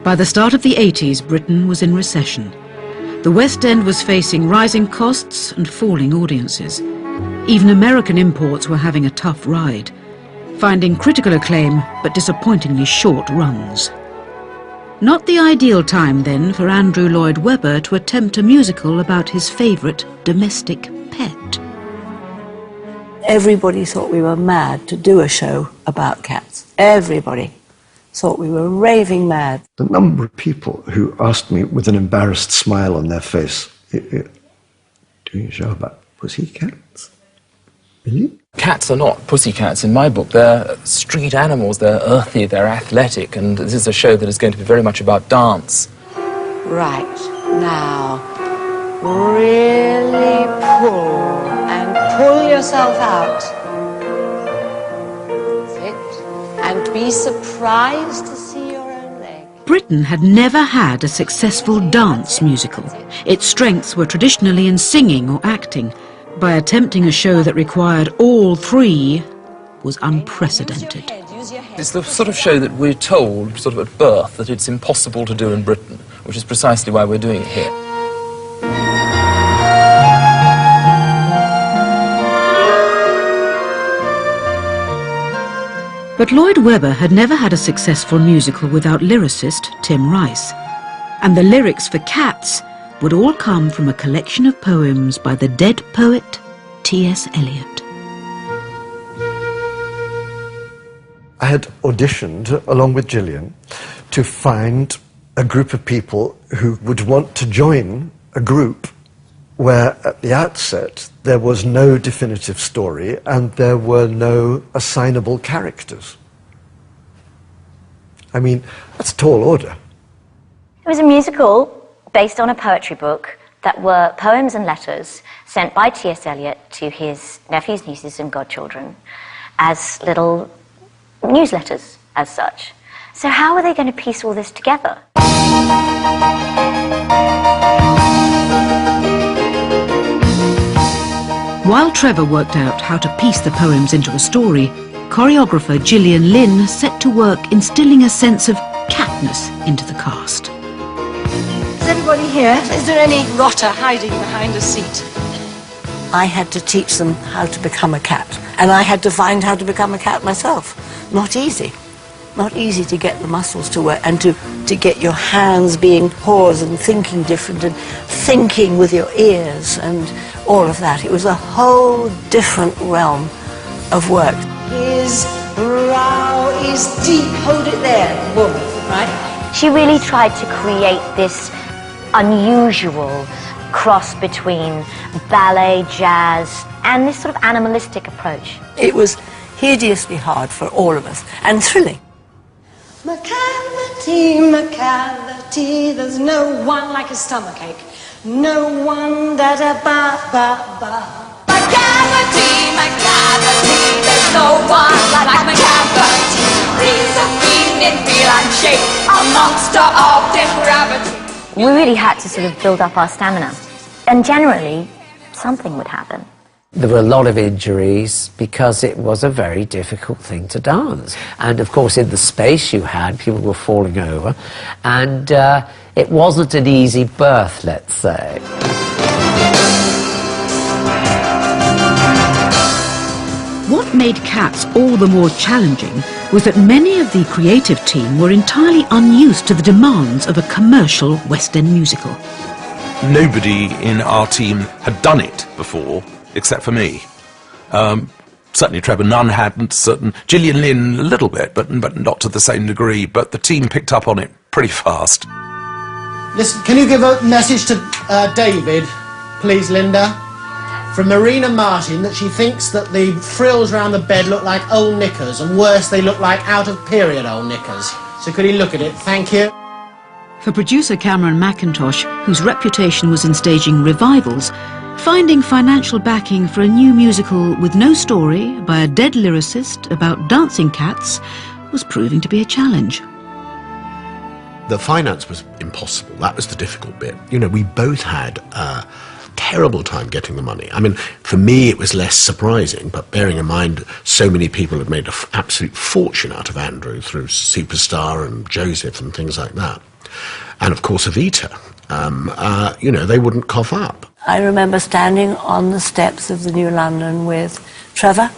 By the start of the 80s, Britain was in recession. The West End was facing rising costs and falling audiences. Even American imports were having a tough ride, finding critical acclaim but disappointingly short runs. Not the ideal time then for Andrew Lloyd Webber to attempt a musical about his favourite domestic pet. Everybody thought we were mad to do a show about cats. Everybody thought we were raving mad. The number of people who asked me with an embarrassed smile on their face, doing a show about pussycats? Really? Cats are not pussycats in my book. They're street animals, they're earthy, they're athletic, and this is a show that is going to be very much about dance. Right, now, really pull, and pull yourself out. Sit, and be surprised to see your own leg. Britain had never had a successful dance musical. Its strengths were traditionally in singing or acting. By attempting a show that required all three was unprecedented. It's the sort of show that we're told, sort of at birth, that it's impossible to do in Britain, which is precisely why we're doing it here. But Lloyd Webber had never had a successful musical without lyricist Tim Rice. And the lyrics for Cats would all come from a collection of poems by the dead poet T.S. Eliot. I had auditioned, along with Gillian, to find a group of people who would want to join a group where, at the outset, there was no definitive story and there were no assignable characters. I mean, that's a tall order. It was a musical based on a poetry book that were poems and letters sent by T.S. Eliot to his nephews, nieces and godchildren as little newsletters as such. So how are they going to piece all this together? While Trevor worked out how to piece the poems into a story, choreographer Gillian Lynne set to work instilling a sense of catness into the cast. Is everybody here? Is there any rotter hiding behind a seat? I had to teach them how to become a cat, and I had to find how to become a cat myself. Not easy. Not easy to get the muscles to work and to get your hands being paws and thinking different and thinking with your ears and all of that. It was a whole different realm of work. His brow is deep. Hold it there, woman, right? She really tried to create this unusual cross between ballet, jazz, and this sort of animalistic approach. It was hideously hard for all of us, and thrilling. Macavity, Macavity, there's no one like a stomachache. No one that a ba-ba-ba. Macavity, Macavity, there's no one like Macavity. He's a fiend in feel and shape, a monster of depravity. We really had to sort of build up our stamina, and generally something would happen. There were a lot of injuries because it was a very difficult thing to dance. And of course in the space you had, people were falling over, and it wasn't an easy birth, let's say. What made Cats all the more challenging was that many of the creative team were entirely unused to the demands of a commercial West End musical. Nobody in our team had done it before, except for me. Certainly Trevor Nunn hadn't, Gillian Lynne a little bit, but not to the same degree, but the team picked up on it pretty fast. Listen, can you give a message to David, please, Linda? From Marina Martin, that she thinks that the frills around the bed look like old knickers, and worse, they look like out-of-period old knickers. So could he look at it? Thank you. For producer Cameron McIntosh, whose reputation was in staging revivals, finding financial backing for a new musical with no story by a dead lyricist about dancing cats was proving to be a challenge. The finance was impossible. That was the difficult bit. You know, we both had terrible time getting the money. I mean, for me it was less surprising, but bearing in mind so many people had made an absolute fortune out of Andrew through Superstar and Joseph and things like that. And of course Evita, you know, they wouldn't cough up. I remember standing on the steps of the New London with Trevor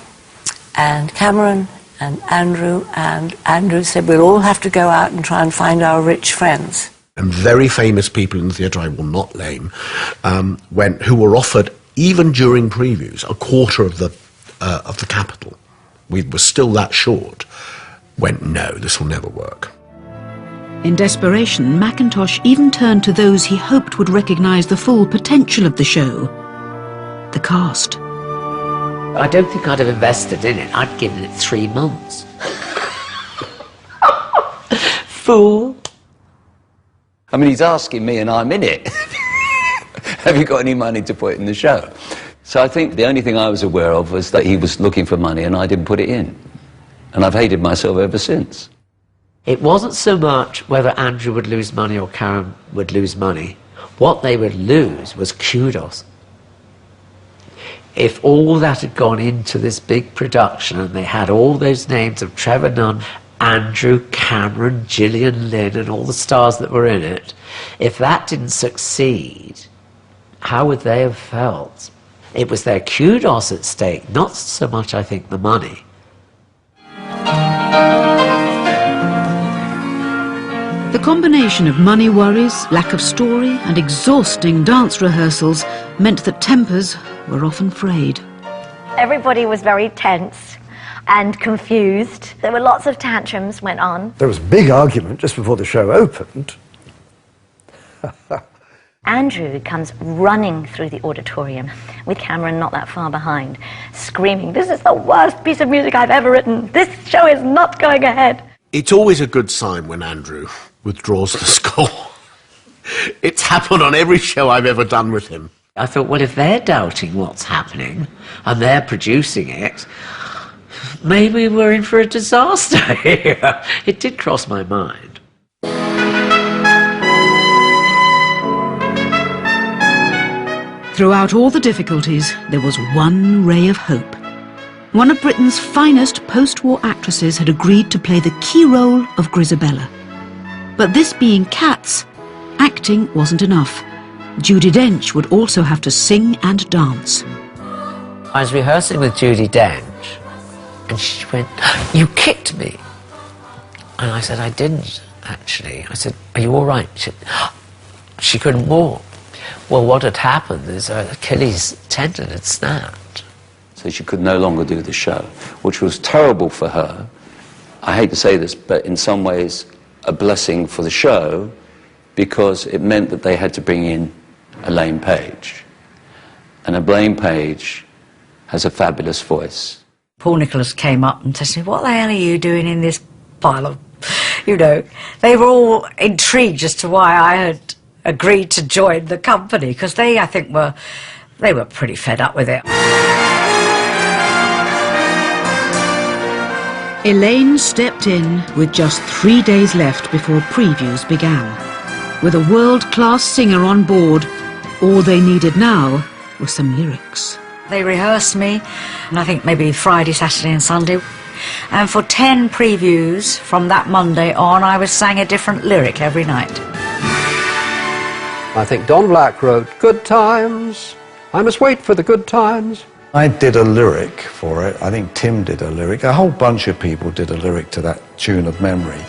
and Cameron and Andrew said, we'll all have to go out and try and find our rich friends. And very famous people in the theatre, I will not name, who were offered, even during previews, a quarter of the capital. We were still that short. Went, no, this will never work. In desperation, Mackintosh even turned to those he hoped would recognise the full potential of the show. The cast. I don't think I'd have invested in it. I'd given it 3 months. Fool. I mean, he's asking me and I'm in it. Have you got any money to put in the show? So I think the only thing I was aware of was that he was looking for money and I didn't put it in. And I've hated myself ever since. It wasn't so much whether Andrew would lose money or Karen would lose money. What they would lose was kudos. If all that had gone into this big production and they had all those names of Trevor Nunn, Andrew, Cameron, Gillian Lynn and all the stars that were in it, if that didn't succeed, how would they have felt? It was their kudos at stake, not so much, I think, the money. The combination of money worries, lack of story and exhausting dance rehearsals meant that tempers were often frayed. Everybody was very tense and confused. There were lots of tantrums went on. There was a big argument just before the show opened. Andrew comes running through the auditorium with Cameron not that far behind, screaming, "This is the worst piece of music I've ever written. This show is not going ahead." It's always a good sign when Andrew withdraws the score. It's happened on every show I've ever done with him. I thought, well, if they're doubting what's happening and they're producing it, maybe we're in for a disaster here. It did cross my mind. Throughout all the difficulties, there was one ray of hope. One of Britain's finest post-war actresses had agreed to play the key role of Grizabella. But this being Cats, acting wasn't enough. Judi Dench would also have to sing and dance. I was rehearsing with Judi Dench, and she went, "You kicked me." And I said, "I didn't, actually." I said, "Are you all right?" She couldn't walk. Well, what had happened is her Achilles tendon had snapped. So she could no longer do the show, which was terrible for her. I hate to say this, but in some ways a blessing for the show, because it meant that they had to bring in Elaine Page. And Elaine Page has a fabulous voice. Paul Nicholas came up and said, "What the hell are you doing in this pile of..." You know, they were all intrigued as to why I had agreed to join the company, because they, I think, were pretty fed up with it. Elaine stepped in with just 3 days left before previews began. With a world-class singer on board, all they needed now were some lyrics. They rehearsed me, and I think maybe Friday, Saturday and Sunday. And for 10 previews from that Monday on, I was sang a different lyric every night. I think Don Black wrote, "Good times, I must wait for the good times." I did a lyric for it. I think Tim did a lyric. A whole bunch of people did a lyric to that tune of Memory.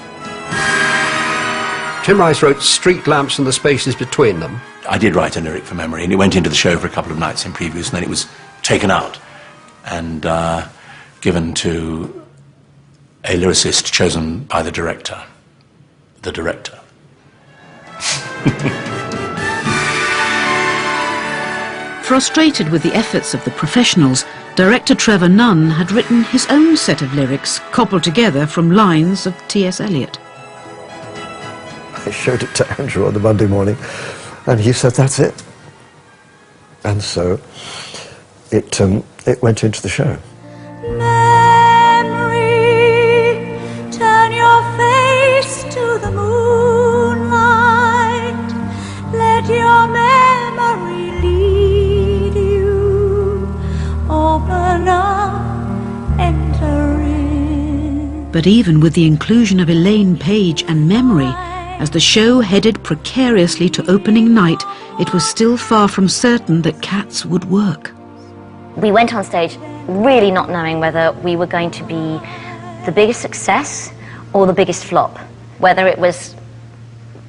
Tim Rice wrote "Street lamps and the spaces between them." I did write a lyric for Memory, and it went into the show for a couple of nights in previews, and then it was taken out and given to a lyricist chosen by the director. The director. Frustrated with the efforts of the professionals, director Trevor Nunn had written his own set of lyrics, cobbled together from lines of T.S. Eliot. I showed it to Andrew on the Monday morning, and he said, "That's it." And so it went into the show. Memory, turn your face to the moonlight. Let your memory lead But even with the inclusion of Elaine Page and Memory, as the show headed precariously to opening night, it was still far from certain that Cats would work. We went on stage really not knowing whether we were going to be the biggest success or the biggest flop. Whether it was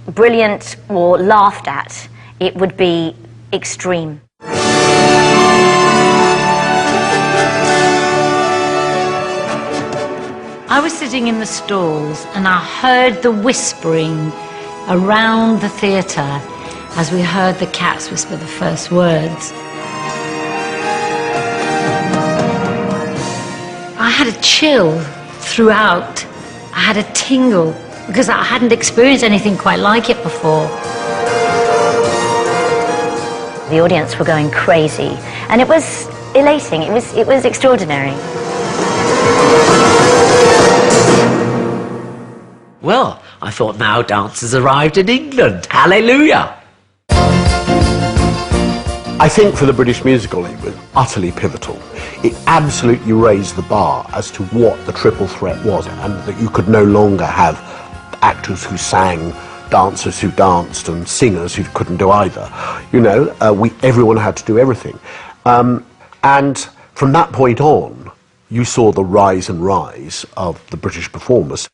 brilliant or laughed at, it would be extreme. I was sitting in the stalls and I heard the whispering around the theatre as we heard the Cats whisper the first words. I had a chill throughout. I had a tingle because I hadn't experienced anything quite like it before. The audience were going crazy and it was elating, it was extraordinary. Well, I thought now dance has arrived in England. Hallelujah! I think for the British musical it was utterly pivotal. It absolutely raised the bar as to what the triple threat was, and that you could no longer have actors who sang, dancers who danced, and singers who couldn't do either. You know, everyone had to do everything. And from that point on, you saw the rise and rise of the British performers.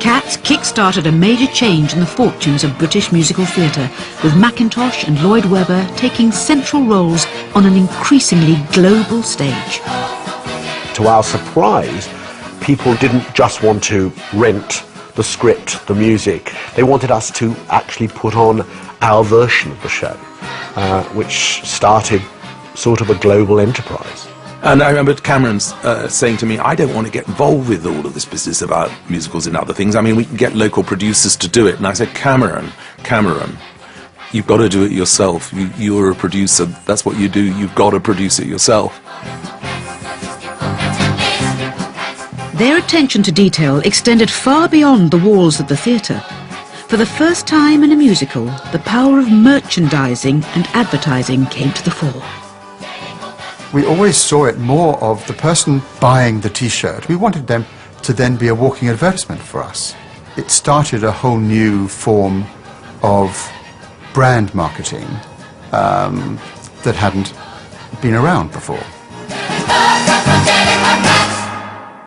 Cats kick-started a major change in the fortunes of British musical theatre, with Mackintosh and Lloyd Webber taking central roles on an increasingly global stage. To our surprise, people didn't just want to rent the script, the music. They wanted us to actually put on our version of the show, which started sort of a global enterprise. And I remember Cameron saying to me, I don't want to get involved with all of this business about musicals and other things. I mean, we can get local producers to do it. And I said, Cameron, you've got to do it yourself. You're a producer. That's what you do. You've got to produce it yourself. Their attention to detail extended far beyond the walls of the theatre. For the first time in a musical, the power of merchandising and advertising came to the fore. We always saw it more of the person buying the T-shirt. We wanted them to then be a walking advertisement for us. It started a whole new form of brand marketing that hadn't been around before.